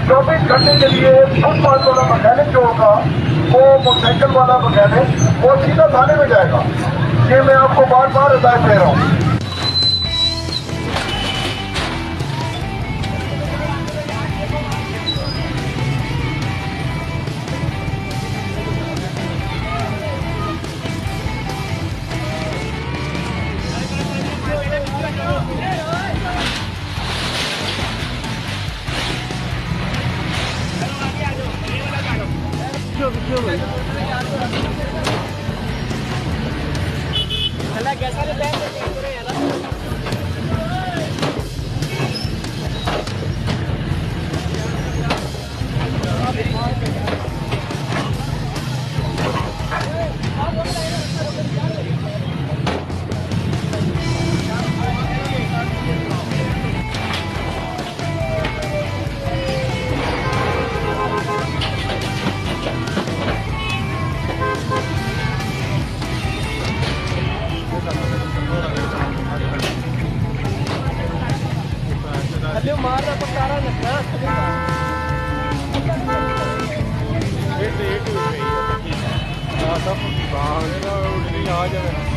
24 घंटे के लिए फुटपाथ वाला मैकेनिक जो होगा, वो मोटरसाइकिल वाला मैकेनिक, वो सीधा थाने में जाएगा। ये मैं आपको बार बार हिदायत दे रहा हूँ। मारना पकारा लगना ਇਹ ਲੇਟ ਹੋ ਗਈ ਹੈ ਆ ਜਾਵੇ